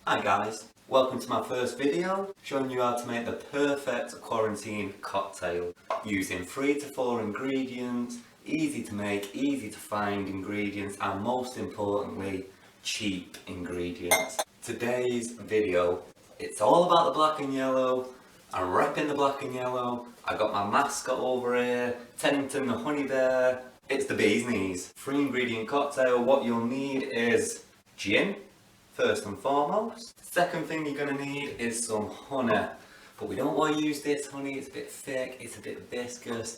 Hi guys, welcome to my first video showing you how to make the perfect quarantine cocktail using 3 to 4 ingredients, easy to make, easy to find ingredients and most importantly cheap ingredients. Today's video, it's all about the black and yellow. I'm repping the black and yellow. I got my mascot over here, Teddington the honey bear. It's the bee's knees. 3 ingredient cocktail. What you'll need is gin, first and foremost. Second thing you're going to need is some honey. But we don't want to use this honey, it's a bit thick, it's a bit viscous.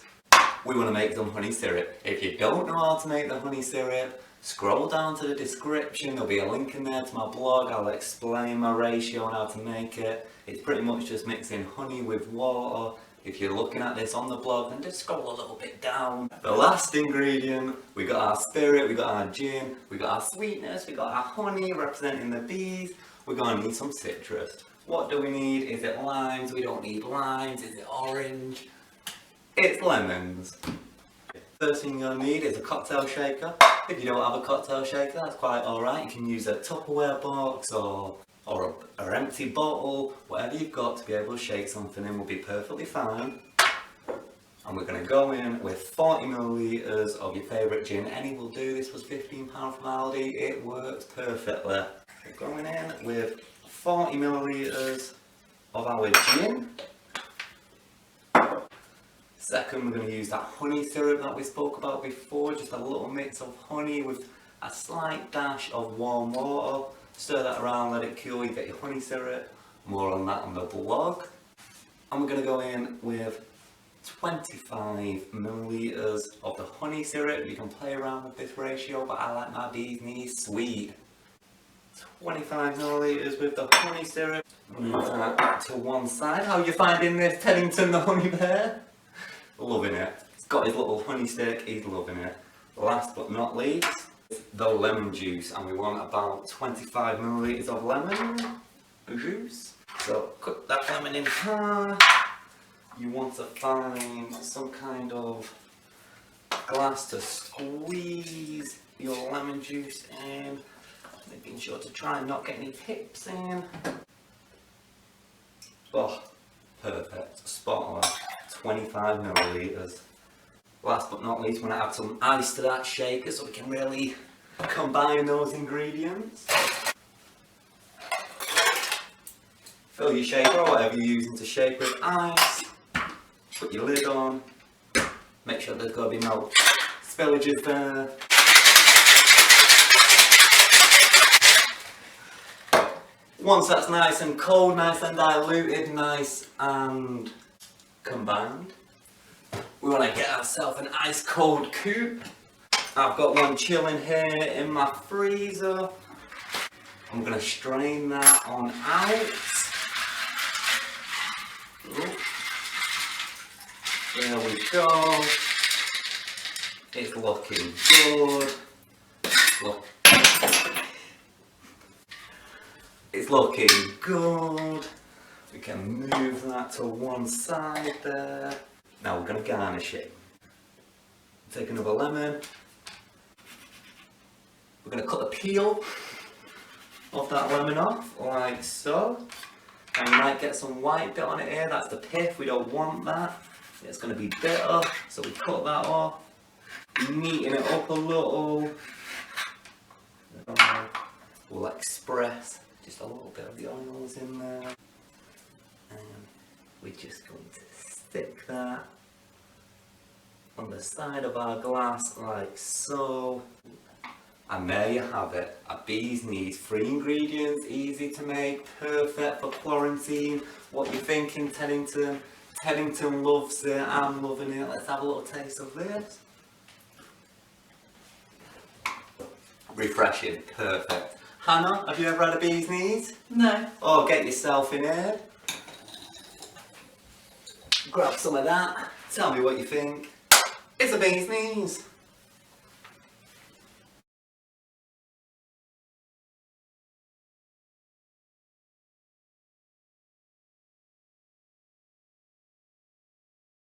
We want to make some honey syrup. If you don't know how to make the honey syrup, scroll down to the description, there'll be a link in there to my blog. I'll explain my ratio on how to make it. It's pretty much just mixing honey with water. If you're looking at this on the blog, then just scroll a little bit down. The last ingredient, we got our spirit, we got our gin, we got our sweetness, we got our honey representing the bees. We're going to need some citrus. What do we need? Is it limes? We don't need limes. Is it orange? It's lemons. First thing you're going to need is a cocktail shaker. If you don't have a cocktail shaker, that's quite alright. You can use a Tupperware box or an empty bottle. Whatever you've got to be able to shake something in will be perfectly fine. And we're going to go in with 40 millilitres of your favourite gin. Any will do. This was £15 from Aldi. It works perfectly. We're going in with 40 millilitres of our gin. Second, we're going to use that honey syrup that we spoke about before, just a little mix of honey with a slight dash of warm water. Stir that around, let it cool, you get your honey syrup. More on that on the blog. And we're going to go in with 25 millilitres of the honey syrup. You can play around with this ratio, but I like my bee's knees sweet. 25 millilitres with the honey syrup. Move that to one side. How are you finding this, Teddington the honey bear? Loving it. He's got his little honey stick, he's loving it. Last but not least, the lemon juice, and we want about 25 millilitres of lemon juice. So cut that lemon in half. You want to find some kind of glass to squeeze your lemon juice in, making sure to try and not get any pips in. Oh, perfect, spot on. 25 millilitres. Last but not least, we're going to add some ice to that shaker so we can really combine those ingredients. Fill your shaker or whatever you're using to shake with ice. Put your lid on. Make sure there's going to be no spillages there. Once that's nice and cold, nice and diluted, nice and combined, we want to get ourselves an ice cold coupe. I've got one chilling here in my freezer. I'm going to strain that on out. There we go. It's looking good. Look. It's looking good. We can move that to one side there. Now we're going to garnish it. Take another lemon. We're going to cut the peel of that lemon off, like so. And you might get some white bit on it here, that's the pith, we don't want that. It's going to be bitter, so we cut that off. Neaten it up a little. We'll express just a little bit of the oils in there. And we're just going to stick that on the side of our glass like so. And there you have it, a bee's knees, 3 ingredients, easy to make, perfect for quarantine. What you thinking, Teddington? Teddington loves it, I'm loving it. Let's have a little taste of this. Refreshing, perfect. Hannah, have you ever had a bee's knees? No. Oh, get yourself in here. Grab some of that. Tell me what you think. It's a bee's knees.